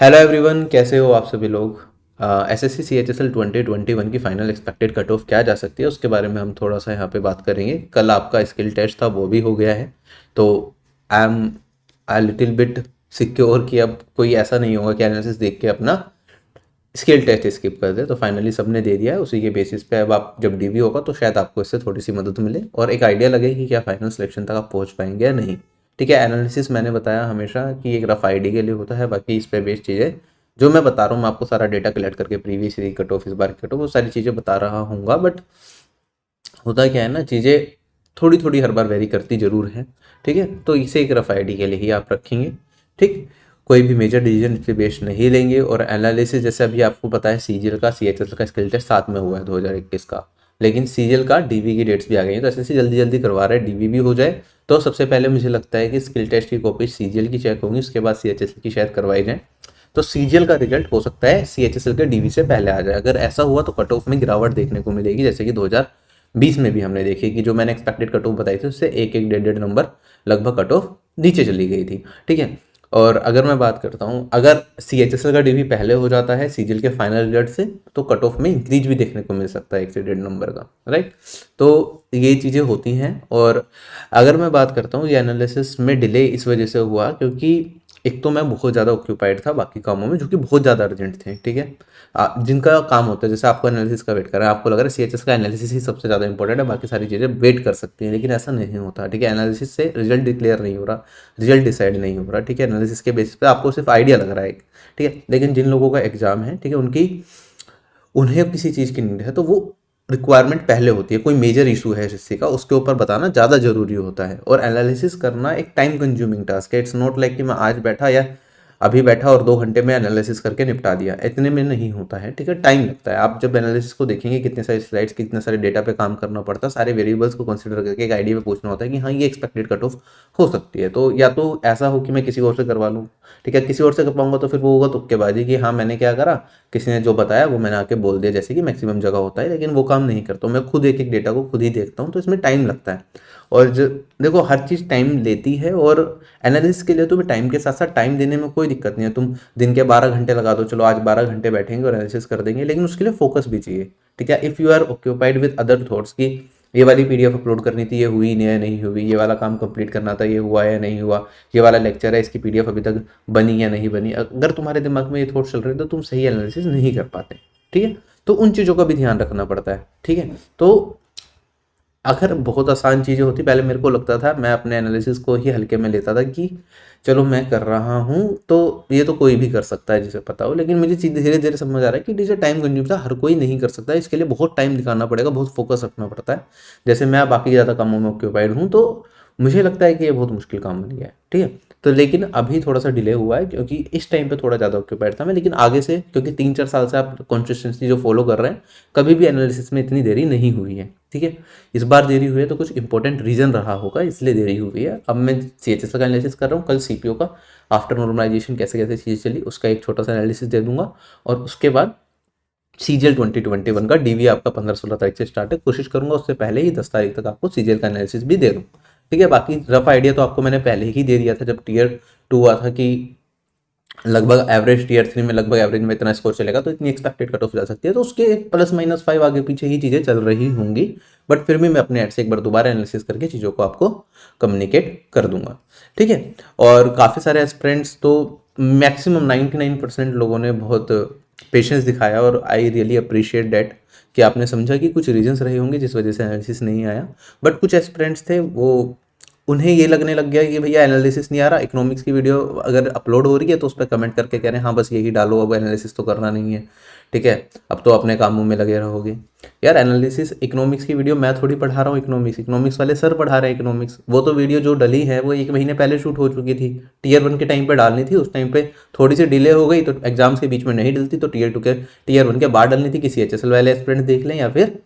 Hello everyone, कैसे हो आप सभी लोग। एसएससी CHSL 2021 की फाइनल एक्सपेक्टेड कट ऑफ क्या जा सकती है उसके बारे में हम थोड़ा सा यहाँ पे बात करेंगे। कल आपका स्किल टेस्ट था, वो भी हो गया है। तो I am I little bit secure कि अब कोई ऐसा नहीं होगा कि एनालिसिस देख के अपना स्किल टेस्ट स्किप कर दे। तो फाइनली सबने दे दिया है, उसी के बेसिस पे अब आप जब डीवी होगा तो शायद आपको इससे थोड़ी सी मदद मिले और एक आइडिया लगे कि क्या फाइनल सिलेक्शन तक आप पहुंच पाएंगे या नहीं। ठीक है, एनालिसिस मैंने बताया हमेशा कि एक रफ आइडिया के लिए होता है, बाकी इस पे बेस्ड चीज़ें जो मैं बता रहा हूँ, मैं आपको सारा डेटा कलेक्ट करके प्रीवियस ईयर कट ऑफ, इस बार की कट ऑफ, वो सारी चीज़ें बता रहा हूँगा। बट होता क्या है ना, चीज़ें थोड़ी थोड़ी हर बार वेरी करती जरूर है। ठीक है, तो इसे एक रफ आइडिया के लिए ही आप रखेंगे। ठीक, कोई भी मेजर डिसीजन इस पे बेस्ड नहीं लेंगे। और एनालिसिस जैसे अभी आपको पता है, सीजीएल का CHSL का स्किल टेस्ट साथ में हुआ है 2021 का, लेकिन सीजीएल का डीवी की डेट्स भी आ गई हैं, तो ऐसे जल्दी जल्दी करवा रहे हैं डीवी भी हो जाए। तो सबसे पहले मुझे लगता है कि स्किल टेस्ट की कॉपी सीजीएल की चेक होंगी, उसके बाद CHSL की शायद करवाई जाए। तो सीजीएल का रिजल्ट हो सकता है CHSL के डीवी से पहले आ जाए। अगर ऐसा हुआ तो कट ऑफ में गिरावट देखने को मिलेगी, जैसे कि 2020 में भी हमने देखी कि जो मैंने एक्सपेक्टेड कट ऑफ बताई थी उससे एक एक डेढ़ डेढ़ नंबर लगभग कट ऑफ नीचे चली गई थी। ठीक है, और अगर मैं बात करता हूँ, अगर CHSL का डीवी पहले हो जाता है सीजीएल के फाइनल रिजल्ट से, तो कट ऑफ में इंक्रीज भी देखने को मिल सकता है 1 से 1.5 नंबर का। राइट, तो ये चीज़ें होती हैं। और अगर मैं बात करता हूँ, ये एनालिसिस में डिले इस वजह से हुआ क्योंकि एक तो मैं बहुत ज़्यादा ऑक्यूपाइड था बाकी कामों में जो कि बहुत ज़्यादा अर्जेंट थे। ठीक है, जिनका काम होता है, जैसे आपको एनालिसिस का वेट कर रहा है, आपको लग रहा है CHS का एनालिसिस ही सबसे ज़्यादा इंपॉर्टेंट है, बाकी सारी चीज़ें वेट कर सकती हैं, लेकिन ऐसा नहीं होता। ठीक है, एनालिसिस से रिजल्ट डिक्लेयर नहीं हो रहा, रिजल्ट डिसाइड नहीं हो रहा। ठीक है, एनालिसिस के बेसिस पे आपको सिर्फ आइडिया लग रहा है। ठीक है, लेकिन जिन लोगों का एग्जाम है, ठीक है, उन्हें किसी चीज़ की नीड है तो वो रिक्वायरमेंट पहले होती है। कोई मेजर इशू है किसी का, उसके ऊपर बताना ज़्यादा ज़रूरी होता है। और एनालिसिस करना एक टाइम कंज्यूमिंग टास्क है। इट्स नॉट लाइक कि मैं आज बैठा या अभी बैठा और 2 घंटे में एनालिसिस करके निपटा दिया, इतने में नहीं होता है। ठीक है, टाइम लगता है। आप जब एनालिसिस को देखेंगे, कितने सारे स्लाइड्स, कितने सारे डेटा पे काम करना पड़ता है, सारे वेरिएबल्स को कंसिडर करके एक आइडिया पे पूछना होता है कि हाँ, ये एक्सपेक्टेड कट ऑफ हो सकती है। तो या तो ऐसा हो कि मैं किसी और से करवा लूँ, ठीक है, किसी और से कर पाऊंगा तो फिर वो होगा तुक्केबाजी कि हाँ मैंने क्या करा, किसी ने जो बताया वो मैंने आके बोल दिया, जैसे कि मैक्सिमम जगह होता है। लेकिन वो काम नहीं करता हूँ, मैं खुद एक एक डेटा को खुद ही देखता हूँ, तो इसमें टाइम लगता है। और जो देखो, हर चीज़ टाइम लेती है। और एनालिसिस के लिए तुम्हें टाइम के साथ साथ टाइम देने में कोई दिक्कत नहीं है। तुम दिन के 12 घंटे लगा दो, चलो आज 12 घंटे बैठेंगे और एनालिसिस कर देंगे, लेकिन उसके लिए फोकस भी चाहिए। ठीक है, if you are occupied with other thoughts कि ये वाली PDF अपलोड करनी थी, ये हुई नहीं है, नहीं हुई, ये वाला काम कंप्लीट करना था, ये हुआ है नहीं हुआ, ये वाला लेक्चर है, इसकी PDF अभी तक बनी या नहीं बनी, अगर तुम्हारे दिमाग में ये थॉट चल रहे हैं तो तुम सही एनालिसिस नहीं कर पाते। ठीक है, तो उन चीज़ों का भी ध्यान रखना पड़ता है। ठीक है, तो अगर बहुत आसान चीज़ें होती, पहले मेरे को लगता था, मैं अपने एनालिसिस को ही हल्के में लेता था कि चलो मैं कर रहा हूँ तो ये तो कोई भी कर सकता है जिसे पता हो। लेकिन मुझे धीरे धीरे समझ आ रहा है कि डीजे टाइम कंज्यूम था, हर कोई नहीं कर सकता, इसके लिए बहुत टाइम दिखाना पड़ेगा, बहुत फोकस रखना पड़ता है। जैसे मैं बाकी ज़्यादा कामों में ऑक्यूपाइड हूँ, तो मुझे लगता है कि ये बहुत मुश्किल काम बन गया है। ठीक है, तो लेकिन अभी थोड़ा सा डिले हुआ है क्योंकि इस टाइम पे थोड़ा ज़्यादा ऑक्यूपाइड था मैं। लेकिन आगे से, क्योंकि 3-4 साल से आप कंसिस्टेंसी जो फॉलो कर रहे हैं, कभी भी एनालिसिस में इतनी देरी नहीं हुई है। ठीक है, इस बार देरी हुई है तो कुछ इंपॉर्टेंट रीजन रहा होगा, इसलिए देरी हुई है। अब मैं CHS का एनालिसिस कर रहा हूँ, कल CPO का आफ्टर नॉर्मलाइजेशन कैसे कैसे चीज़ें चली उसका एक छोटा सा एनालिसिस दे दूंगा। और उसके बाद CGL 2021 का डीवी आपका 15-16 तारीख से स्टार्ट है, कोशिश करूंगा उससे पहले ही 10 तारीख तक आपको CGL का एनालिसिस भी दे दूँ। ठीक है, बाकी रफ आइडिया तो आपको मैंने पहले ही दे दिया था जब Tier 2 हुआ था कि लगभग एवरेज Tier 3 में लगभग एवरेज में इतना स्कोर चलेगा तो इतनी एक्सपेक्टेड कट ऑफ जा सकती है। तो उसके ±5 आगे पीछे ही चीज़ें चल रही होंगी, बट फिर भी मैं अपने एड से एक बार दोबारा एनालिसिस करके चीज़ों को आपको कम्युनिकेट कर दूंगा। ठीक है, और काफ़ी सारे एस्पिरेंट्स तो मैक्सिमम 99% लोगों ने बहुत पेशेंस दिखाया और आई रियली अप्रिशिएट डैट कि आपने समझा कि कुछ रीजंस रहे होंगे जिस वजह से एनालिसिस नहीं आया। बट कुछ एस्पिरेंट्स थे, वो उन्हें ये लगने लग गया कि भैया एनालिसिस नहीं आ रहा, इकोनॉमिक्स की वीडियो अगर अपलोड हो रही है तो उस पर कमेंट करके कह रहे हैं हाँ बस यही डालो, अब एनालिसिस तो करना नहीं है। ठीक है, अब तो अपने कामों में लगे रहोगे। यार एनालिसिस इकोनॉमिक्स की वीडियो मैं थोड़ी पढ़ा रहा हूँ, इकोनॉमिक्स वाले सर पढ़ा रहे हैं इकोनॉमिक्स। वो तो वीडियो जो डली है वो 1 महीने पहले शूट हो चुकी थी, Tier 1 के टाइम पे डालनी थी, उस टाइम पे थोड़ी सी डिले हो गई तो एग्जाम्स के बीच में नहीं डलती, तो Tier 1 के बाद डलनी थी। कि CHSL वाले एस्पिरेंट देख लें या फिर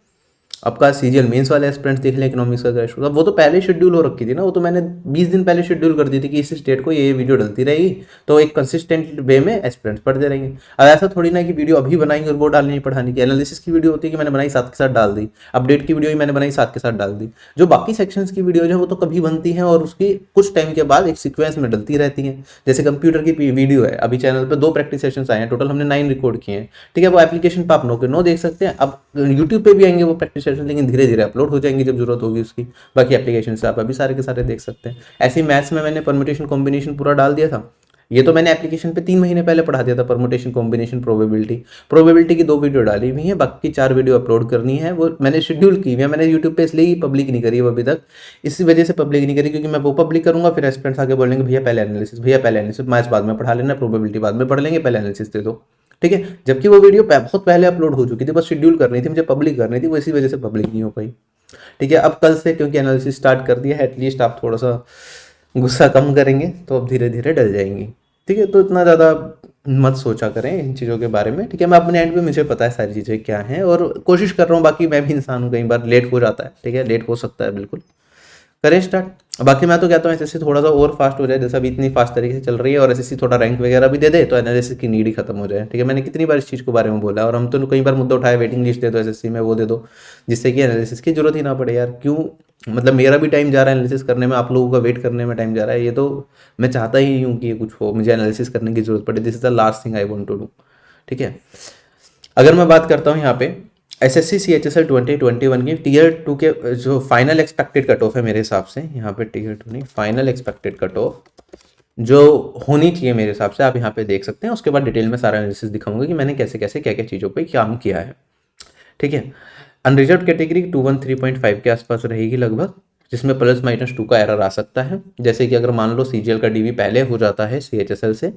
आपका सीजीएल मेंस वाले एस्पिरेंट्स देख लें, इकोनॉमिक्स का क्रैश कोर्स, वो तो पहले शेड्यूल हो रखी थी ना, वो तो मैंने 20 दिन पहले शेड्यूल कर दी थी कि इस डेट को ये वीडियो डलती रहेगी, तो एक कंसिस्टेंट वे में एस्पिरेंट्स पढ़ते रहेंगे। अब ऐसा थोड़ी ना कि वीडियो अभी बनाएंगे और वो डालनी पढ़ाने की, एनालिसिस की वीडियो होती है कि मैंने बनाई साथ के साथ डाल दी, अपडेट की वीडियो ही मैंने बनाई साथ के साथ डाल दी। जो बाकी सेक्शंस की वीडियो है वो तो कभी बनती हैं और उसकी कुछ टाइम के बाद एक सीक्वेंस में डलती रहती हैं। जैसे कंप्यूटर की वीडियो है, अभी चैनल पर 2 प्रैक्टिस सेशंस आए हैं, टोटल हमने 9 रिकॉर्ड किए हैं, ठीक है। वो एप्लीकेशन पर आप नो के नो देख सकते हैं। अब यूट्यूब पे भी आएंगे वो प्रैक्टिस सेशन, लेकिन धीरे धीरे अपलोड हो जाएंगे जब जरूरत होगी उसकी। बाकी एप्लीकेशन से आप अभी सारे के सारे देख सकते हैं। ऐसे ही मैथ्स में मैंने परम्यूटेशन कॉम्बिनेशन पूरा डाल दिया था, ये तो मैंने एप्लीकेशन पे 3 महीने पहले पढ़ा दिया था, परम्यूटेशन कॉम्बिनेशन प्रोबेबिलिटी की 2 वीडियो डाली हुई है, बाकी 4 वीडियो अपलोड करनी है, वो मैंने शेड्यूल की हुई है। मैंने यूट्यूब पे इसलिए ही पब्लिक नहीं करी है अभी तक, इसी वजह से पब्लिक नहीं करी क्योंकि मैं वो पब्लिक करूंगा फिर एस्पिरेंट्स आगे बोलेंगे भैया पहले एनालिसिस, भैया पहले एनालिसिस, मैथ्स बाद में पढ़ा लेना, प्रोबेबिलिटी बाद में पढ़ लेंगे, पहले एनालिसिस दे दो, ठीक है। जबकि वो वीडियो बहुत पहले अपलोड हो चुकी थी, बस शेड्यूल करनी थी मुझे, पब्लिक करनी थी, वो इसी वजह से पब्लिक नहीं हो पाई, ठीक है। अब कल से क्योंकि एनालिसिस स्टार्ट कर दिया है, एटलीस्ट आप थोड़ा सा गुस्सा कम करेंगे तो अब धीरे धीरे डल जाएंगी, ठीक है। तो इतना ज़्यादा मत सोचा करें इन चीज़ों के बारे में, ठीक है। मैं अपने एंड पे मुझे पता है सारी चीज़ें क्या हैं और कोशिश कर रहा हूँ, बाकी मैं भी इंसान हूँ, कई बार लेट हो जाता है, ठीक है, लेट हो सकता है, बिल्कुल। करें स्टार्ट। बाकी मैं तो कहता हूँ एसएससी थोड़ा सा और फास्ट हो जाए, जैसा अभी इतनी फास्ट तरीके से चल रही है, और एसएससी थोड़ा रैंक वगैरह भी दे दे तो एनालिसिस की नीड ही खत्म हो जाए, ठीक है। मैंने कितनी बार इस चीज़ के बारे में बोला है और हम तो कई बार मुद्दा उठाए, वेटिंग लिस्ट दे दो एसएससी में, वो दे दो, जिससे कि एनालिसिस की जरूरत ही ना पड़े यार। क्यों, मतलब मेरा भी टाइम जा रहा है एनालिसिस करने में, आप लोगों का वेट करने में टाइम जा रहा है, ये तो मैं चाहता ही हूँ कि ये कुछ हो, मुझे एनालिसिस करने की जरूरत पड़े, this is the last thing I want to do, ठीक है। अगर मैं बात करता हूँ यहाँ पे एसएससी सीएचएसएल 2021 की टीयर 2 के जो फाइनल एक्सपेक्टेड कट ऑफ है मेरे हिसाब से, यहाँ पे टीयर 2 नहीं, फाइनल एक्सपेक्टेड कट ऑफ जो होनी चाहिए मेरे हिसाब से, आप यहाँ पे देख सकते हैं। उसके बाद डिटेल में सारा एनालिसिस दिखाऊंगा कि मैंने कैसे कैसे क्या क्या चीज़ों पे काम किया है, ठीक है। अनरिजर्व कैटेगरी 213.5 के आसपास रहेगी लगभग, जिसमें +-2 का एरर आ सकता है। जैसे कि अगर मान लो सीजीएल का डीवी पहले हो जाता है सीएचएसएल से,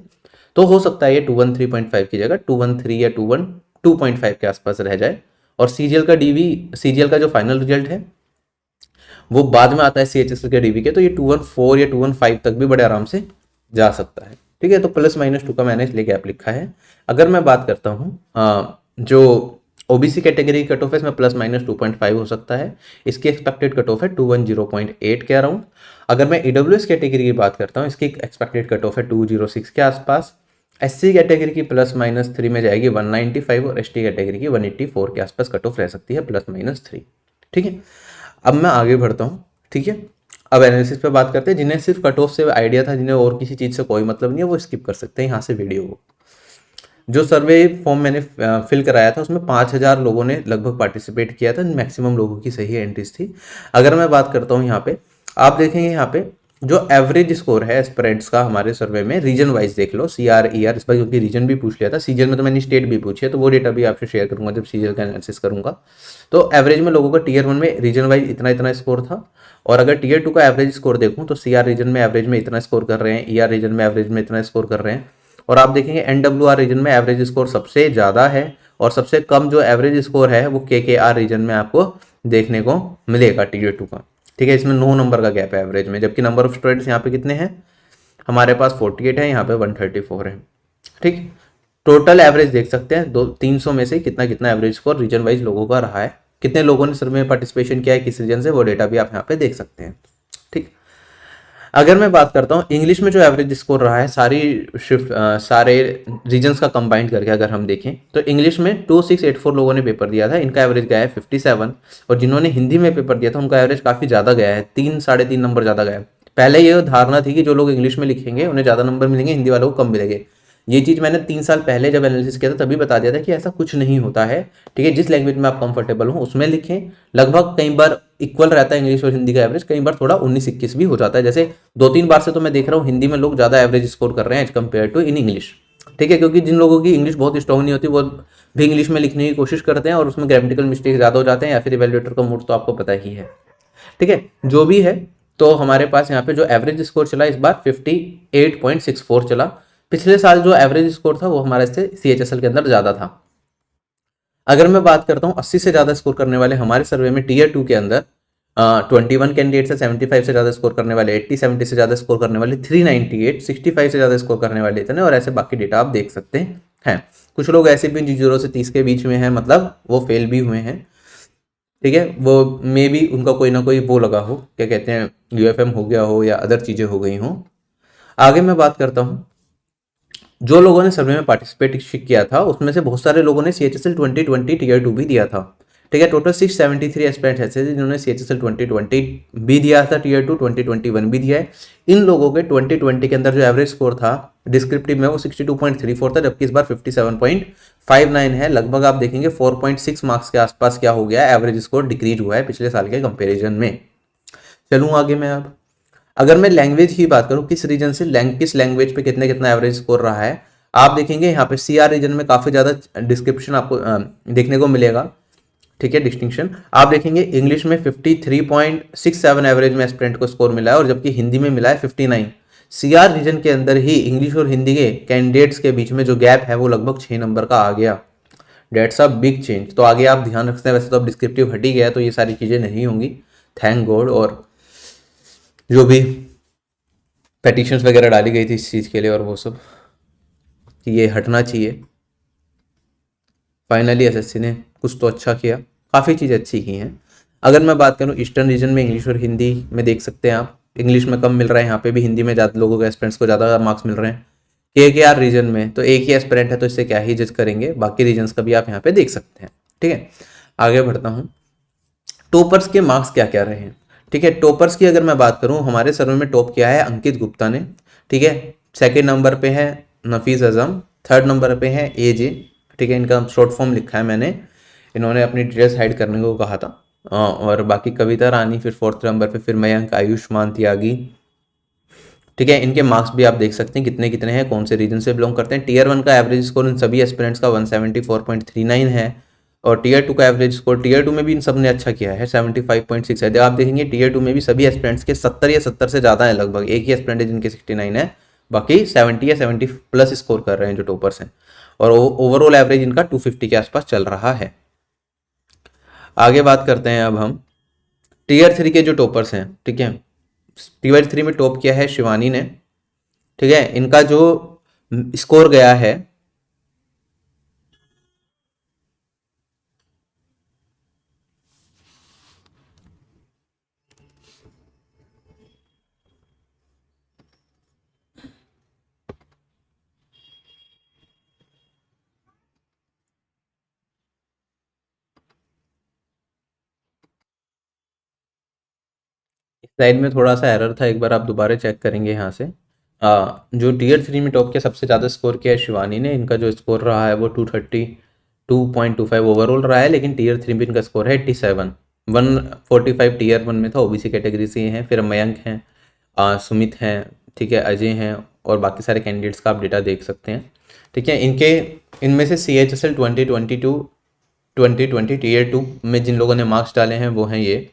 तो हो सकता है ये 213.5 की जगह 213 या 212.5 के आसपास रह जाए, और सीजीएल का डीवी, सीजीएल का जो फाइनल रिजल्ट है वो बाद में आता है सीएचएसएल के डीवी के, तो ये 214 या 215 तक भी बड़े आराम से जा सकता है, ठीक है। तो +-2 का मैंने इसलिए गैप लिखा है। अगर मैं बात करता हूँ जो ओबीसी कैटेगरी की कट ऑफ है, इसमें +-2.5 हो सकता है, इसकी एक्सपेक्टेड कट ऑफ है 210.8 के अराउंड। अगर मैं ईडब्ल्यूएस कैटेगरी की बात करता हूँ, इसकी एक्सपेक्टेड कट ऑफ है 206 के आसपास। एससी कैटेगरी की +-3 में जाएगी 195, और एसटी कैटेगरी की 184 के आसपास कट ऑफ रह सकती है +-3, ठीक है। अब मैं आगे बढ़ता हूँ, ठीक है। अब एनालिसिस पे बात करते हैं। जिन्हें सिर्फ कट ऑफ से आइडिया था, जिन्हें और किसी चीज़ से कोई मतलब नहीं है, वो स्किप कर सकते हैं यहाँ से वीडियो को। जो सर्वे फॉर्म मैंने फिल कराया था उसमें 5000 लोगों ने लगभग पार्टिसिपेट किया था, मैक्सिमम लोगों की सही एंट्रीज थी। अगर मैं बात करता हूँ यहाँ पे, आप देखेंगे यहाँ पे जो एवरेज स्कोर है एस्पिरेंट्स का हमारे सर्वे में, रीजन वाइज देख लो, CR ER, इस बार क्योंकि रीजन भी पूछ लिया था, सीजीएल में तो मैंने स्टेट भी पूछी है, तो वो डेटा भी आपसे शेयर करूंगा जब सीजीएल का एनालिसिस करूंगा। तो एवरेज में लोगों का टीयर 1 में रीजन वाइज इतना इतना स्कोर था, और अगर टीयर 2 का एवरेज स्कोर देखूँ तो CR रीजन में एवरेज में इतना स्कोर कर रहे हैं, ER रीजन में एवरेज में इतना स्कोर कर रहे हैं, और आप देखेंगे NWR रीजन में एवरेज स्कोर सबसे ज़्यादा है, और सबसे कम जो एवरेज स्कोर है वो KKR रीजन में आपको देखने को मिलेगा टीयर 2 का, ठीक है। इसमें 9 नंबर का गैप है एवरेज में, जबकि नंबर ऑफ स्टूडेंट्स यहाँ पे कितने हैं, हमारे पास 48 है, यहाँ पे 134 है, ठीक। टोटल एवरेज देख सकते हैं 300 में से कितना कितना एवरेज स्कोर रीजन वाइज लोगों का रहा है, कितने लोगों ने सर्वे में पार्टिसिपेशन किया है किस रीजन से, वो डेटा भी आप यहाँ पे देख सकते हैं, ठीक। अगर मैं बात करता हूँ इंग्लिश में जो एवरेज स्कोर रहा है सारी शिफ्ट सारे रीजन्स का कंबाइंड करके अगर हम देखें, तो इंग्लिश में 2684 लोगों ने पेपर दिया था, इनका एवरेज गया है 57, और जिन्होंने हिंदी में पेपर दिया था उनका एवरेज काफ़ी ज़्यादा गया है, 3-3.5 नंबर ज़्यादा गया है। पहले ये धारणा थी कि जो लोग इंग्लिश में लिखेंगे उन्हें ज़्यादा नंबर मिलेंगे, हिंदी वालों को कम मिलेंगे। ये चीज़ मैंने 3 साल पहले जब एनालिसिस किया था तभी बता दिया था कि ऐसा कुछ नहीं होता है, ठीक है। जिस लैंग्वेज में आप कंफर्टेबल हो उसमें लिखें, लगभग कई बार इक्वल रहता है इंग्लिश और हिंदी का एवरेज, कई बार थोड़ा 19-21 भी हो जाता है। जैसे 2-3 बार से तो मैं देख रहा हूँ हिंदी में लोग ज़्यादा एवरेज स्कोर कर रहे हैं as compare to in English, ठीक है, क्योंकि जिन लोगों की इंग्लिश बहुत स्ट्रॉन्ग नहीं होती वो भी इंग्लिश में लिखने की कोशिश करते हैं और उसमें ग्रामेटिकल मिस्टेक ज़्यादा हो जाते हैं, या फिर इवेल्युएटर का मूड तो आपको पता ही है, ठीक है। जो भी है, तो हमारे पास यहाँ पे जो एवरेज स्कोर चला इस बार 58.64 चला। पिछले साल जो एवरेज स्कोर था वो हमारे से सीएचएसएल के अंदर ज़्यादा था। अगर मैं बात करता हूँ 80 से ज़्यादा स्कोर करने वाले हमारे सर्वे में टीयर 2 के अंदर 21 कैंडिडेट से 75 से ज़्यादा स्कोर करने वाले 80, 70 से ज़्यादा स्कोर करने वाले 398, 65 से ज़्यादा स्कोर करने वाले इतने, और ऐसे बाकी डेटा आप देख सकते हैं। कुछ लोग ऐसे भी 0 से 30 के बीच में हैं, मतलब वो फेल भी हुए हैं, ठीक है, वो मे भी उनका कोई ना कोई वो लगा हो, क्या कहते हैं, यूएफएम हो गया हो या अदर चीज़ें हो गई हों। आगे मैं बात करता हूँ, जो लोगों ने सर्वे में पार्टिसिपेट किया था उसमें से बहुत सारे लोगों ने CHSL 2020 टीयर 2 भी दिया था। ठीक है, टोटल 673 एस्पिरेंट्स ऐसे थे जिन्होंने CHSL 2020 भी दिया था, टीयर 2 2021 भी दिया है। इन लोगों के 2020 के अंदर जो एवरेज स्कोर था डिस्क्रिप्टिव में वो 62.34 था, जबकि इस बार 57.59 है। लगभग आप देखेंगे 4.6 मार्क्स के आसपास क्या हो गया, एवरेज स्कोर डिक्रीज हुआ है पिछले साल के कंपेरिजन में। चलूँ आगे मैं अब, अगर मैं लैंग्वेज की बात करूं, किस रीजन से किस लैंग्वेज पे कितने कितना एवरेज स्कोर रहा है, आप देखेंगे यहाँ पे CR रीजन में काफ़ी ज़्यादा डिस्क्रिप्शन आपको देखने को मिलेगा। ठीक है, डिस्टिंक्शन आप देखेंगे इंग्लिश में 53.67 एवरेज में एस्पिरेंट को स्कोर मिला है, और जबकि हिंदी में मिला है 59। CR रीजन के अंदर ही इंग्लिश और हिंदी के कैंडिडेट्स के बीच में जो गैप है वो लगभग 6 नंबर का आ गया। Dates a big change. तो आगे आप ध्यान रखते हैं, वैसे तो अब डिस्क्रिप्टिव हट ही गया तो ये सारी चीज़ें नहीं होंगी, थैंक गॉड। और जो भी पेटिशंस वगैरह डाली गई थी इस चीज़ के लिए और वो सब, कि ये हटना चाहिए। फाइनली एसएससी ने कुछ तो अच्छा किया, काफ़ी चीज़ें अच्छी की हैं। अगर मैं बात करूँ ईस्टर्न रीजन में, इंग्लिश और हिंदी में देख सकते हैं आप, इंग्लिश में कम मिल रहा है, यहाँ पे भी हिंदी में ज़्यादा लोगों के एस्पिरेंट्स को ज़्यादा मार्क्स मिल रहे हैं। KKR रीजन में तो एक ही एस्पिरेंट है तो इससे क्या ही जज करेंगे, बाकी रीजन्स का भी आप यहाँ पे देख सकते हैं। ठीक है, आगे बढ़ता हूँ, टॉपर्स के मार्क्स क्या क्या रहे हैं। ठीक है, टॉपर्स की अगर मैं बात करूं, हमारे सर्वे में टॉप किया है अंकित गुप्ता ने। ठीक है, सेकंड नंबर पे है नफीस आजम, थर्ड नंबर पे है AJ। ठीक है, इनका शॉर्ट फॉर्म लिखा है मैंने, इन्होंने अपनी डिटेल्स हाइड करने को कहा था। और बाकी कविता रानी फिर फोर्थ नंबर पे, फिर मयंक, आयुष्मान त्यागी। ठीक है, इनके मार्क्स भी आप देख सकते हैं कितने कितने हैं, कौन से रीजन से बिलोंग करते हैं। टीयर 1 का एवरेज स्कोर इन सभी एस्पिरेंट्स का 174.39 है, और टीयर 2 का एवरेज स्कोर, टीयर 2 में भी इन सब ने अच्छा किया है, 75.6 है। आप देखेंगे टीयर 2 में भी सभी एस्पिरेंट्स के 70 या 70 से ज़्यादा है, लगभग एक ही एस्पिरेंट है जिनके 69 है, बाकी 70 या 70 प्लस स्कोर कर रहे हैं जो टॉपर्स हैं। और ओवरऑल एवरेज इनका 250 के आसपास चल रहा है। आगे बात करते हैं अब हम टीयर 3 के जो टॉपर्स हैं। ठीक है, टीयर 3 में टॉप किया है शिवानी ने। ठीक है, इनका जो स्कोर गया है, स्लाइड में थोड़ा सा एरर था, एक बार आप दोबारा चेक करेंगे यहाँ से। जो टीयर 3 में टॉप किया सबसे ज़्यादा स्कोर किया है शिवानी ने, इनका जो स्कोर रहा है वो 232.25 ओवरऑल रहा है, लेकिन टीयर 3 में इनका स्कोर है 87। 145 टीयर 1 में था, OBC कैटेगरी से हैं। फिर मयंक हैं, सुमित हैं, ठीक है, अजय हैं, और बाकी सारे कैंडिडेट्स का आप डेटा देख सकते हैं। ठीक है, इनमें से CHSL 2020 टीयर 2 में जिन लोगों ने मार्क्स डाले हैं वो हैं ये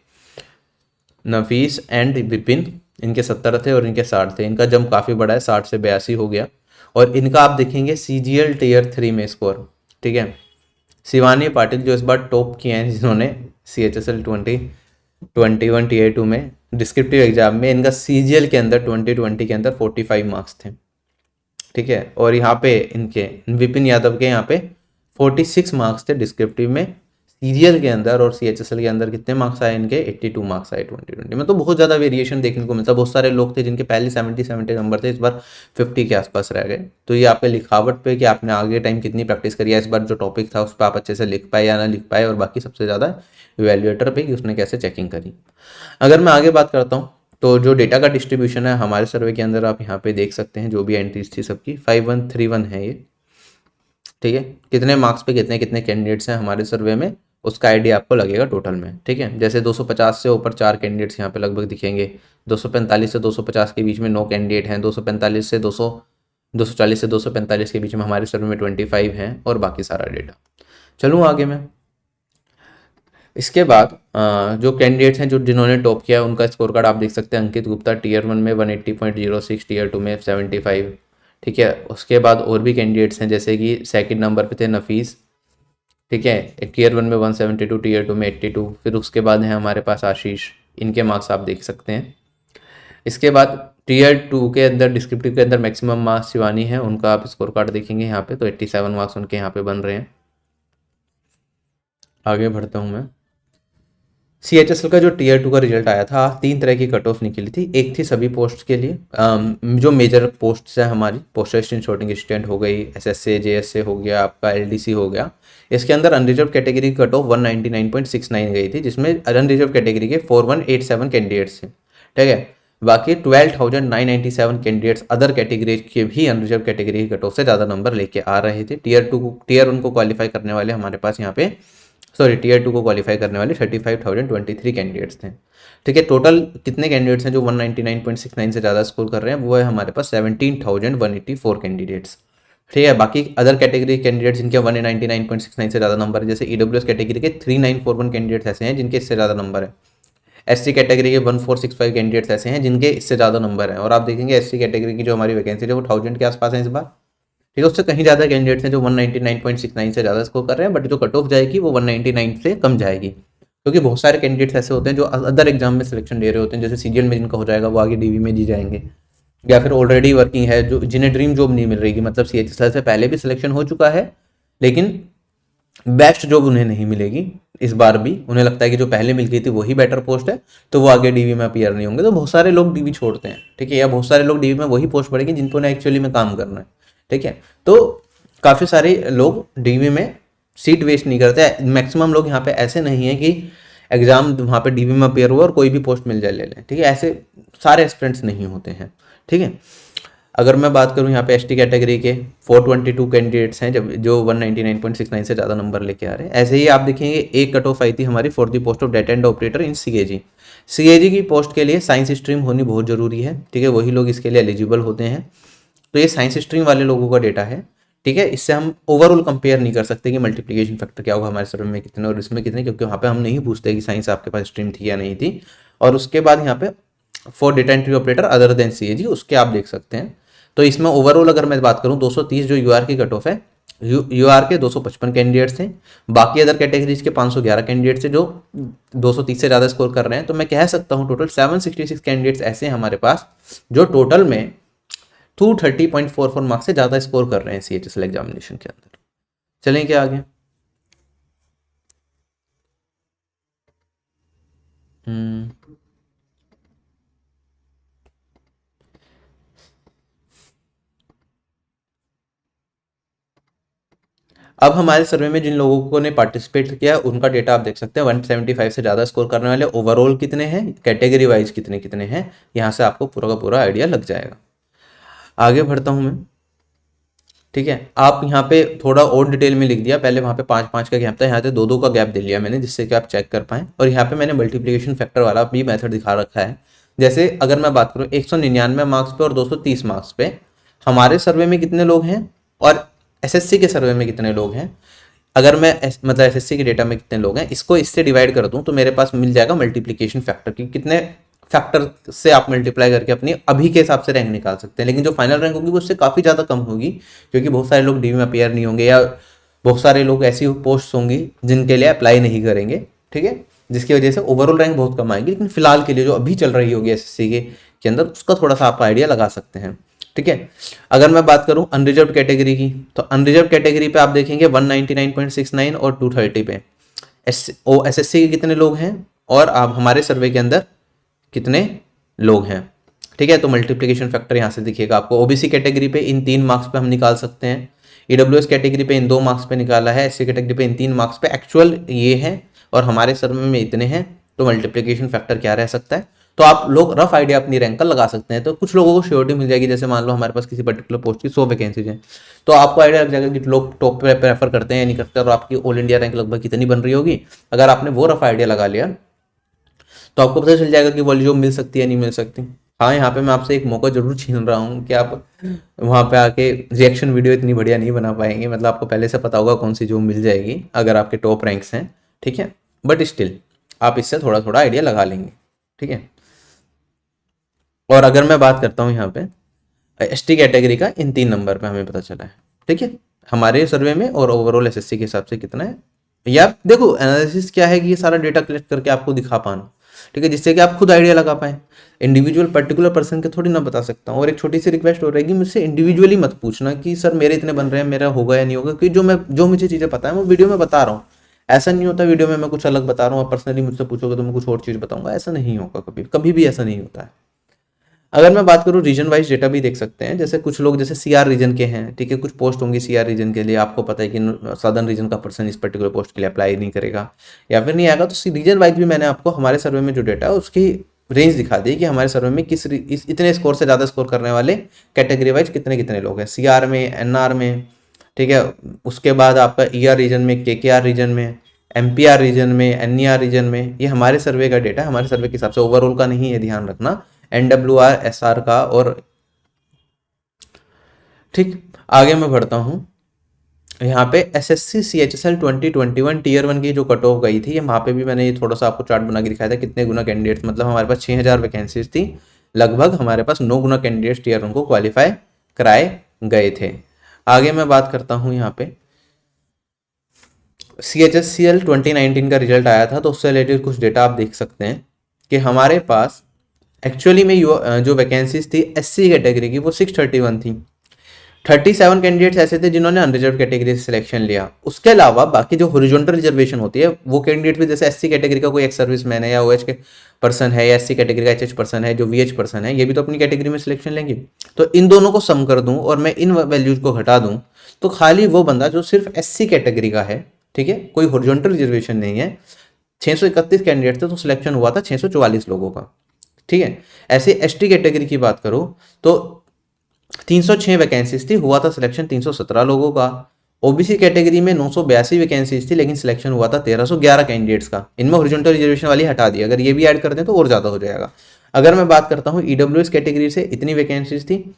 नफीस एंड विपिन, इनके 70 थे और इनके 60 थे। इनका जंप काफ़ी बड़ा है, 60 से 82 हो गया। और इनका आप देखेंगे CGL टीयर 3 में स्कोर। ठीक है, शिवानी पाटिल जो इस बार टॉप किए हैं, जिन्होंने CHSL 2021 टीयर 2 में डिस्क्रिप्टिव एग्जाम में, इनका CGL के अंदर 2020 के अंदर 45 मार्क्स थे। ठीक है, और यहाँ पे इनके विपिन यादव के यहाँ पे 46 मार्क्स थे डिस्क्रिप्टिव में, सीरियल के अंदर। और CHSL के अंदर कितने मार्क्स आए इनके, 82 मार्क्स आए 2020 में। तो बहुत ज़्यादा वेरिएशन देखने को मिलता है। बहुत सारे लोग थे जिनके पहले 70 नंबर थे, इस बार 50 के आसपास रह गए। तो ये आपके लिखावट पे कि आपने आगे टाइम कितनी प्रैक्टिस करी है, इस बार जो टॉपिक था उस पर आप अच्छे से लिख पाए या ना लिख पाए, और बाकी सबसे ज़्यादा इवेल्युएटर पे कि उसने कैसे चेकिंग करी। अगर मैं आगे बात करता हूँ, तो जो डेटा का डिस्ट्रीब्यूशन है हमारे सर्वे के अंदर आप यहाँ पे देख सकते हैं, जो भी एंट्रीज थी सबकी 5131 है ये। ठीक है, कितने मार्क्स पे कितने कितने कैंडिडेट्स हैं हमारे सर्वे में, उसका आइडिया आपको लगेगा टोटल में। ठीक है, जैसे 250 से ऊपर 4 कैंडिडेट्स यहाँ पे लगभग दिखेंगे, 245 से 250 के बीच में 9 कैंडिडेट हैं, 245 से 240 से 245 के बीच में हमारे सर्वे में 25 हैं, और बाकी सारा डेटा। चलूँ आगे मैं, इसके बाद जो कैंडिडेट्स हैं जो जिन्होंने टॉप किया उनका स्कोर कार्ड आप देख सकते हैं। अंकित गुप्ता टीयर 1 में 180.06, टीयर 2 में 75। ठीक है, उसके बाद और भी कैंडिडेट्स हैं, जैसे कि सेकंड नंबर पे थे नफीस। ठीक है, टीयर 1 में 172, टीयर 2 में 82। फिर उसके बाद है हमारे पास आशीष, इनके मार्क्स आप देख सकते हैं। इसके बाद टीयर 2 के अंदर डिस्क्रिप्टिव के अंदर मैक्सिमम मार्क्स शिवानी है, उनका आप स्कोर कार्ड देखेंगे यहाँ पे, तो 87 मार्क्स उनके यहाँ पे बन रहे हैं। आगे बढ़ता हूँ मैं, CHSL का जो टीयर 2 का रिजल्ट आया था, 3 तरह की कट ऑफ निकली थी। एक थी सभी पोस्ट के लिए, जो मेजर पोस्ट है हमारी, पोस्ट असिस्टेंट, शॉर्टिंग असिस्टेंट हो गई, SSA JSA हो गया, आपका LDC हो गया। इसके अंदर अनरिजर्व कैटेगरी की कट ऑफ 199.69 गई थी, जिसमें अनरिजर्व कैटेगरी के 4187 कैंडिडेट्स थे, ठीक है। बाकी 12,997 कैंडिडेट्स अदर कैटेगरीज के भी अनरिजर्व कैटेगरी की कट ऑफ से ज़्यादा नंबर लेके आ रहे थे। टीयर 1 को क्वालिफाई करने वाले हमारे पास यहाँ पे, सॉरी, टीयर 2 को क्वालिफाई करने वाले 35,023 कैंडिडेट्स थे, ठीक है। टोटल कितने कैंडिडेट्स हैं जो 199.69 से ज़्यादा स्कोर कर रहे हैं, वो है हमारे पास 17,184 कैंडिडेट्स, ठीक है। बाकी अदर कैटेगरी कैंडिडेट्स जिनके 199.69 से ज़्यादा नंबर है, जैसे EWS कैटेगरी के 3941 कैंडिडेट्स ऐसे हैं जिनके इससे ज़्यादा नंबर है। SC कैटेगरी के 1465 कैंडिडेट्स ऐसे हैं जिनके इससे ज़्यादा नंबर है। और आप देखेंगे SC कैटेगरी की जो हमारी वैकेंसी है वो 1000 के आसपास है इस बार, ठीक है। उससे कहीं ज़्यादा कैंडिडेट्स हैं जो 199.69 से ज़्यादा स्कोर कर रहे हैं, बट जो कट ऑफ जाएगी वो 199 से कम जाएगी, क्योंकि बहुत सारे कैंडिडेट्स ऐसे होते हैं जो अदर एग्जाम में सिलेक्शन दे रहे होते हैं, जैसे CGL में जिनका हो जाएगा वो आगे DV में जी जाएंगे, या फिर ऑलरेडी वर्किंग है जो जिन्हें ड्रीम जॉब नहीं मिल रही, मतलब CHSL से पहले भी सिलेक्शन हो चुका है लेकिन बेस्ट जॉब उन्हें नहीं मिलेगी इस बार भी, उन्हें लगता है कि जो पहले मिल गई थी वही बेटर पोस्ट है, तो वो आगे DV में अपीयर नहीं होंगे। तो बहुत सारे लोग DV छोड़ते हैं, ठीक है, या बहुत सारे लोग DV में वही पोस्ट पड़ेगी जिनको ने एक्चुअली में काम करना है, ठीक है। तो काफ़ी सारे लोग DV में सीट वेस्ट नहीं करते। मैक्सिमम लोग यहाँ पे ऐसे नहीं है कि एग्जाम वहाँ पे DV में अपीयर हुआ और कोई भी पोस्ट मिल जाए ले लें, ठीक है, ऐसे सारे एस्पिरेंट्स नहीं होते हैं, ठीक है। अगर मैं बात करूं यहाँ पे ST कैटेगरी के 422 कैंडिडेट्स हैं जब जो 199.69 से ज़्यादा नंबर लेके आ रहे हैं। ऐसे ही आप देखेंगे एक कट ऑफ आई थी हमारी for the post of data and operator in CAG की पोस्ट के लिए साइंस स्ट्रीम होनी बहुत ज़रूरी है, ठीक है, वही लोग इसके लिए एलिजिबल होते हैं। तो ये साइंस स्ट्रीम वाले लोगों का डेटा है, ठीक है। इससे हम ओवरऑल कंपेयर नहीं कर सकते कि मल्टीप्लिकेशन फैक्टर क्या होगा हमारे सर्वे में कितने और इसमें कितने, क्योंकि वहाँ पे हम नहीं पूछते कि साइंस आपके पास स्ट्रीम थी या नहीं थी। और उसके बाद यहाँ पे for data entry operator other than CAG उसके आप देख सकते हैं। तो इसमें ओवरऑल अगर मैं बात करूं 230 जो UR की कट ऑफ है, UR के 255 कैंडिडेट्स हैं, बाकी अदर कैटेगरीज के 511 कैंडिडेट्स हैं जो 230 से ज़्यादा स्कोर कर रहे हैं। तो मैं कह सकता हूं टोटल 766 कैंडिडेट्स ऐसे हैं हमारे पास जो टोटल में 230.44 मार्क्स से ज़्यादा स्कोर कर रहे हैं CHSL एग्जामिनेशन के अंदर। चलें क्या आगे? अब हमारे सर्वे में जिन लोगों ने पार्टिसिपेट किया उनका डेटा आप देख सकते हैं। 175 से ज़्यादा स्कोर करने वाले ओवरऑल कितने हैं, कैटेगरी वाइज कितने कितने हैं, यहाँ से आपको पूरा का पूरा आइडिया लग जाएगा। आगे बढ़ता हूँ मैं, ठीक है। आप यहाँ पे थोड़ा और डिटेल में लिख दिया, पहले वहाँ पे 5-5 का गैप था, यहाँ पे 2-2 का गैप दे लिया मैंने, जिससे कि आप चेक कर पाएँ। और यहाँ पे मैंने मल्टीप्लिकेशन फैक्टर वाला भी मेथड दिखा रखा है। जैसे अगर मैं बात करूँ 199 मार्क्स पे और 230 मार्क्स पे हमारे सर्वे में कितने लोग हैं और SSC के सर्वे में कितने लोग हैं, अगर मैं मतलब SSC के डेटा में कितने लोग हैं, इसको इससे डिवाइड कर दूं तो मेरे पास मिल जाएगा मल्टीप्लिकेशन फैक्टर की कितने फैक्टर से आप मल्टीप्लाई करके अपनी अभी के हिसाब से रैंक निकाल सकते हैं। लेकिन जो फाइनल रैंक होगी वो उससे काफ़ी ज़्यादा कम होगी, क्योंकि बहुत सारे लोग DV में अपीयर नहीं होंगे या बहुत सारे लोग ऐसी पोस्ट होंगी जिनके लिए अप्लाई नहीं करेंगे, ठीक है, जिसकी वजह से ओवरऑल रैंक बहुत कम आएगी। लेकिन फिलहाल के लिए जो अभी चल रही होगी SSC के अंदर उसका थोड़ा सा आप आइडिया लगा सकते हैं, ठीक है। अगर मैं बात करूं अनरिजर्व कैटेगरी की, तो अनरिजर्व कैटेगरी पे आप देखेंगे 199.69 और 230 पे SSC के कितने लोग हैं और आप हमारे सर्वे के अंदर कितने लोग हैं, ठीक है। तो मल्टीप्लिकेशन फैक्टर यहाँ से दिखेगा आपको। OBC कैटेगरी पे इन 3 मार्क्स पे हम निकाल सकते हैं, EWS कैटेगरी पे इन 2 मार्क्स पे निकाला है, SC कैटेगरी पे इन 3 मार्क्स पे, एक्चुअल ये है और हमारे सर्वे में इतने हैं, तो मल्टीप्लिकेशन फैक्टर क्या रह सकता है। तो आप लोग रफ आइडिया अपनी रैंक का लगा सकते हैं। तो कुछ लोगों को श्योरिटी मिल जाएगी, जैसे मान लो हमारे पास किसी पर्टिकुलर पोस्ट की 100 वैकेंसीज हैं, तो आपको आइडिया लग जाएगा कि लोग टॉप पे प्रेफर करते हैं या नहीं करते और आपकी ऑल इंडिया रैंक लगभग कितनी बन रही होगी। अगर आपने वो रफ आइडिया लगा लिया तो आपको पता चल जाएगा कि वो जॉब मिल सकती है नहीं मिल सकती। हाँ, यहाँ पे मैं आपसे एक मौका जरूर छीन रहा हूँ कि आप वहाँ पे आके रिएक्शन वीडियो इतनी बढ़िया नहीं बना पाएंगे, मतलब आपको पहले से पता होगा कौन सी जॉब मिल जाएगी अगर आपके टॉप रैंक्स हैं, ठीक है, बट स्टिल आप इससे थोड़ा थोड़ा आइडिया लगा लेंगे, ठीक है। और अगर मैं बात करता हूँ यहाँ पे ST कैटेगरी का, इन 3 नंबर पे हमें पता चला है, ठीक है, हमारे सर्वे में और ओवरऑल SSC के हिसाब से कितना है। या देखो एनालिसिस क्या है कि ये सारा डेटा कलेक्ट करके आपको दिखा पाना, ठीक है, जिससे कि आप खुद आइडिया लगा पाएं। इंडिविजुअल पर्टिकुलर पर्सन के थोड़ी ना बता सकता हूँ। और एक छोटी सी रिक्वेस्ट हो रहेगी, मुझसे इंडिविजुअली मत पूछना कि सर मेरे इतने बन रहे हैं, मेरा होगा या नहीं होगा, क्योंकि जो मुझे चीज़ें पता है वो वीडियो में बता रहा हूँ। ऐसा नहीं होता वीडियो में मैं कुछ अलग बता रहा हूँ, आप पर्सनली मुझसे पूछोगे तो मैं कुछ और चीज़ बताऊंगा, ऐसा नहीं होगा कभी, कभी भी ऐसा नहीं होता है। अगर मैं बात करूँ रीजन वाइज डेटा भी देख सकते हैं, जैसे कुछ लोग जैसे सीआर रीजन के हैं, ठीक है, कुछ पोस्ट होंगी सीआर रीजन के लिए, आपको पता है कि सदर्न रीजन का पर्सन इस पर्टिकुलर पोस्ट के लिए अप्लाई नहीं करेगा या फिर नहीं आएगा, तो रीजन वाइज भी मैंने आपको हमारे सर्वे में जो डेटा है उसकी रेंज दिखा दी कि हमारे सर्वे में इतने स्कोर से ज़्यादा स्कोर करने वाले कैटेगरी वाइज कितने कितने लोग हैं, सीआर में, एनआर में, ठीक है, उसके बाद आपका ईआर रीजन में, केकेआर रीजन में, एमपीआर रीजन में, एनईआर रीजन में। ये हमारे सर्वे का डेटा, हमारे सर्वे के हिसाब से, ओवरऑल का नहीं है, ध्यान रखना, एनडब्ल्यूआर एसआर का। और ठीक, आगे मैं बढ़ता हूँ, यहाँ पे एसएससी सीएचएसएल 2021 टीयर 1 की जो कट ऑफ गई थी, वहाँ पे भी मैंने ये थोड़ा सा आपको चार्ट बना के दिखाया था कितने गुना कैंडिडेट्स, मतलब हमारे पास 6000 वैकेंसीज थी, लगभग हमारे पास 9 गुना कैंडिडेट्स टीयर 1 को क्वालिफाई कराए गए थे। आगे मैं बात करता हूँ, यहाँ पे CHSCL 2019 का रिजल्ट आया था, तो उससे रिलेटेड कुछ डेटा आप देख सकते हैं कि हमारे पास एक्चुअली में जो वैकेंसीज थी एससी कैटेगरी की वो 631 थी। 37 कैंडिडेट्स ऐसे थे जिन्होंने अनरिजर्व कैटेगरी से सिलेक्शन लिया। उसके अलावा बाकी जो हॉरिजॉन्टल रिजर्वेशन होती है वो कैंडिडेट भी, जैसे एससी कैटेगरी का कोई एक्स सर्विसमैन है या ओएच के पर्सन है, या एससी कैटेगरी का एचएच पर्सन है, जो वीएच पर्सन है, ये भी तो अपनी कैटेगरी में सिलेक्शन लेंगे। तो इन दोनों को सम कर दूं और मैं इन वैल्यूज को घटा दूं, तो खाली वो बंदा जो सिर्फ एससी कैटेगरी का है, ठीक है, कोई हॉरिजॉन्टल रिजर्वेशन नहीं है, 631 कैंडिडेट थे, तो सिलेक्शन हुआ था 644 लोगों का, ठीक है। ऐसे एसटी कैटेगरी की बात करो तो 306 वैकेंसीज थी, हुआ था सिलेक्शन 317 लोगों का। ओबीसी कैटेगरी में 982 वैकेंसीज थी, लेकिन सिलेक्शन हुआ था 1311 कैंडिडेट्स का। इनमें हॉरिजॉन्टल रिजर्वेशन वाली हटा दी, अगर ये भी ऐड कर दें तो और ज़्यादा हो जाएगा। अगर मैं बात करता हूँ ईडब्ल्यूएस कैटेगरी से, इतनी वैकेंसीज थी,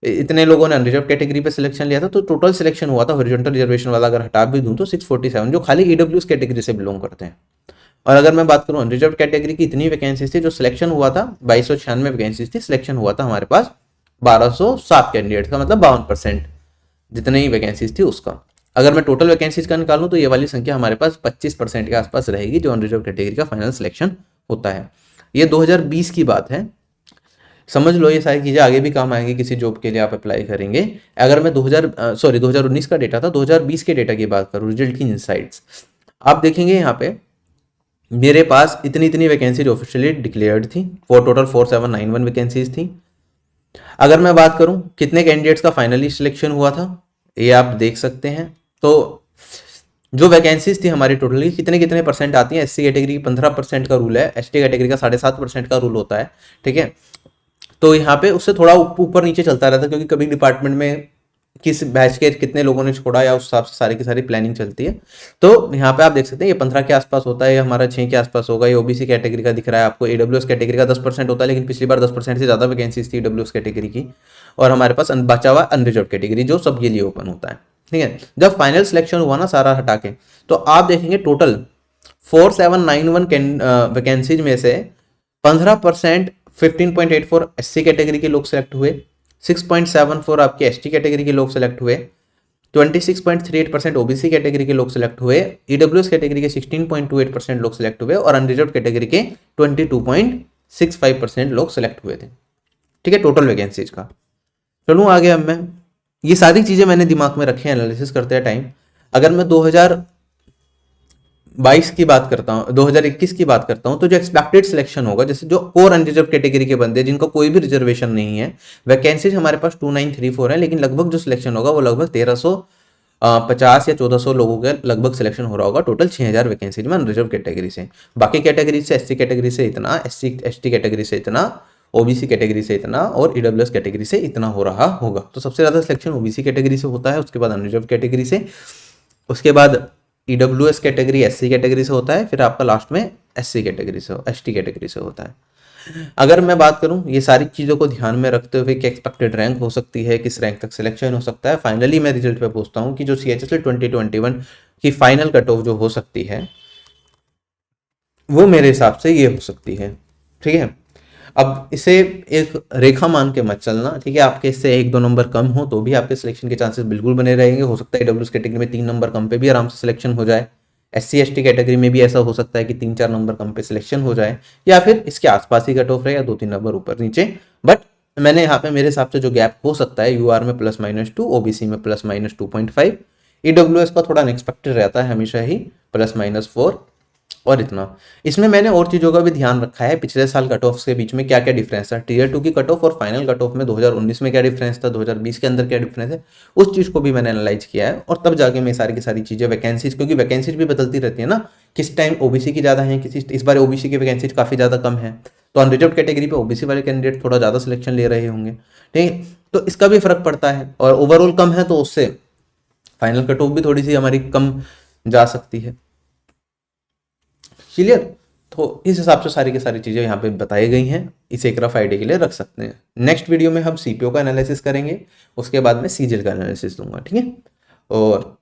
इतने लोगों ने अनरिजर्व कैटेगरी पे सिलेक्शन लिया था, तो टोटल सिलेक्शन हुआ था हॉरिजॉन्टल रिजर्वेशन वाला अगर हटा भी दूं तो 647, जो खाली ईडब्ल्यूएस कैटेगरी से बिलोंग करते हैं। और अगर मैं बात करूं अनरिजर्व कैटेगरी की, इतनी वैकेंसीज थी, जो सिलेक्शन हुआ था 2296 वैकेंसीज थी, सिलेक्शन हुआ था हमारे पास 1207 कैंडिडेट का, मतलब 52% जितने ही वैकेंसीज थी उसका। अगर मैं टोटल वैकेंसीज का निकालूं तो ये वाली संख्या हमारे पास 25% के आसपास रहेगी, जो अनरिजर्व कैटेगरी का फाइनल सिलेक्शन होता है। ये 2020 की बात है, समझ लो ये सारी चीज़ें आगे भी काम आएंगी, किसी जॉब के लिए आप अप्लाई करेंगे। अगर मैं 2019 का डेटा था, 2020 के डेटा की बात करूँ, रिजल्ट की इनसाइट्स, आप देखेंगे यहाँ पे मेरे पास इतनी इतनी वैकेंसी ऑफिशियली डिक्लेयर्ड थी, वो टोटल 4791 वैकेंसीज थी। अगर मैं बात करूं कितने कैंडिडेट्स का फाइनली सिलेक्शन हुआ था, ये आप देख सकते हैं। तो जो वैकेंसीज थी हमारी टोटली कितने कितने परसेंट आती हैं, एससी कैटेगरी की 15% का रूल है, एसटी कैटेगरी का 7.5% का रूल होता है, ठीक है। तो यहाँ पे उससे थोड़ा ऊपर नीचे चलता रहता है, क्योंकि कभी डिपार्टमेंट में किस बैच के कितने लोगों ने छोड़ा या उस हिसाब से सारी की सारी प्लानिंग चलती है। तो यहाँ पे आप देख सकते हैं ये 15 के आसपास होता है, ये हमारा 6 के आसपास होगा। ये ओबीसी कैटेगरी का दिख रहा है आपको, ईडब्ल्यूएस कैटेगरी का 10% होता है, लेकिन पिछली बार 10% से ज़्यादा वैकेंसीज थी ईडब्ल्यूएस कैटेगरी की। और हमारे पास बचा हुआ अनरिजर्व कैटेगरी, जो सबके लिए ओपन होता है, ठीक है। जब फाइनल सिलेक्शन हुआ ना सारा हटा के, तो आप देखेंगे टोटल 4791 वैकेंसीज में से 15% 15.84 एससी कैटेगरी के लोग सेलेक्ट हुए, 6.74 आपके एसटी कैटेगरी के लोग सेलेक्ट हुए, 26.38% ओबीसी कैटेगरी के लोग सेलेक्ट हुए, ईडब्ल्यूएस कैटेगरी के 16.28% लोग सेलेक्ट हुए, और अनरिजर्व कैटेगरी के 22.65% लोग सेलेक्ट हुए थे, ठीक है, टोटल वैकेंसीज का। चलूँ आगे, अब मैं ये सारी चीज़ें मैंने दिमाग में रखी हैं एनालिसिस करते हैं टाइम। अगर मैं 2022 की बात करता हूँ, 2021 की बात करता हूँ, तो जो एक्सपेक्टेड सिलेक्शन होगा, जैसे जो कोर अनरिजर्व कैटेगरी के बंदे जिनका कोई भी रिजर्वेशन नहीं है, वैकेंसीज हमारे पास 2934 है, लेकिन लगभग जो सिलेक्शन होगा वो लगभग 1350 या 1400 लोगों के लगभग सिलेक्शन हो रहा होगा टोटल 6000 वैकेंसीज में अनरिजर्व कैटेगरी से। बाकी कैटेगरी से, एससी कैटेगरी से इतना, एसटी कैटेगरी से इतना, ओबीसी कैटेगरी से इतना, और ईडब्ल्यूएस कैटेगरी से इतना हो रहा होगा। तो सबसे ज़्यादा सिलेक्शन ओबीसी कैटेगरी से होता है, उसके बाद अनरिजर्व कैटेगरी से, उसके बाद ईडब्ल्यूएस कैटेगरी एससी कैटेगरी से होता है, फिर आपका लास्ट में एससी कैटेगरी से, एसटी कैटेगरी से होता है। अगर मैं बात करूं ये सारी चीज़ों को ध्यान में रखते हुए कि एक्सपेक्टेड रैंक हो सकती है, किस रैंक तक सिलेक्शन हो सकता है, फाइनली मैं रिजल्ट पे पूछता हूं कि जो सीएचएसएल 2021 की फाइनल कट ऑफ जो हो सकती है वो मेरे हिसाब से ये हो सकती है, ठीक है। अब इसे एक रेखा मान के मत चलना, ठीक है। आपके इससे 1-2 नंबर कम हो तो भी आपके सिलेक्शन के चांसेस बिल्कुल बने रहेंगे। हो सकता है डब्ल्यूएस कैटेगरी में 3 नंबर कम पे भी आराम से सिलेक्शन हो जाए, एससी एसटी कैटेगरी में भी ऐसा हो सकता है कि 3-4 नंबर कम पे सिलेक्शन हो जाए, या फिर इसके आसपास ही कट ऑफ रहे, या 2-3 नंबर ऊपर नीचे। बट मैंने यहाँ पे मेरे हिसाब से जो गैप हो सकता है, यूआर में +-2, ओबीसी में +-2.5, ईडब्ल्यूएस का थोड़ा अनएक्सपेक्टेड रहता है हमेशा ही, +-4 और इतना। इसमें मैंने और चीज़ों का भी ध्यान रखा है, पिछले साल कट ऑफ के बीच में क्या क्या डिफरेंस था, टीयर 2 की कट ऑफ और फाइनल कट ऑफ में 2019 में क्या डिफरेंस था, 2020 के अंदर क्या डिफरेंस है, उस चीज़ को भी मैंने एनालाइज किया है। और तब जाके मैं सारी की सारी चीज़ें, वैकेंसीज, क्योंकि वैकेंसीज भी बदलती रहती है ना, किस टाइम ओबीसी की ज़्यादा है, किसी इस बार ओबीसी की वैकेंसीज काफ़ी ज़्यादा कम है, तो अनरिजर्व कैटेगरी पे ओबीसी वाले कैंडिडेट थोड़ा ज़्यादा सिलेक्शन ले रहे होंगे, ठीक है, तो इसका भी फर्क पड़ता है। और ओवरऑल कम है तो उससे फाइनल कट ऑफ भी थोड़ी सी हमारी कम जा सकती है। क्लियर? तो इस हिसाब से सारी की सारी चीज़ें यहाँ पे बताई गई हैं, इसे एक रफ आइडिया के लिए रख सकते हैं। नेक्स्ट वीडियो में हम सीपीओ का एनालिसिस करेंगे, उसके बाद में सीजीएल का एनालिसिस दूंगा, ठीक है। और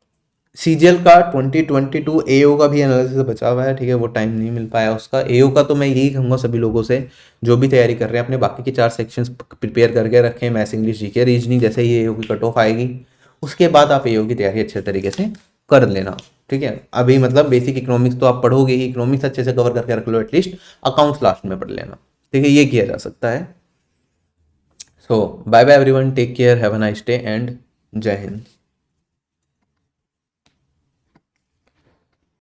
सीजीएल का 2022 एओ का भी एनालिसिस बचा हुआ है, ठीक है, वो टाइम नहीं मिल पाया उसका। एओ का तो मैं यही कहूँगा सभी लोगों से जो भी तैयारी कर रहे हैं, अपने बाकी के 4 सेक्शंस प्रिपेयर करके रखें, मैथ्स, इंग्लिश, जीके, रीजनिंग, जैसे ही एओ की कट ऑफ आएगी उसके बाद आप एओ की तैयारी अच्छे तरीके से कर लेना, ठीक है। अभी मतलब बेसिक इकोनॉमिक्स तो आप पढ़ोगे ही, इकोनॉमिक्स अच्छे से कवर करके रख लो, एटलीस्ट अकाउंट्स लास्ट में पढ़ लेना, ठीक है, ये किया जा सकता है। So bye bye everyone, take care, have a nice day and Jai Hind.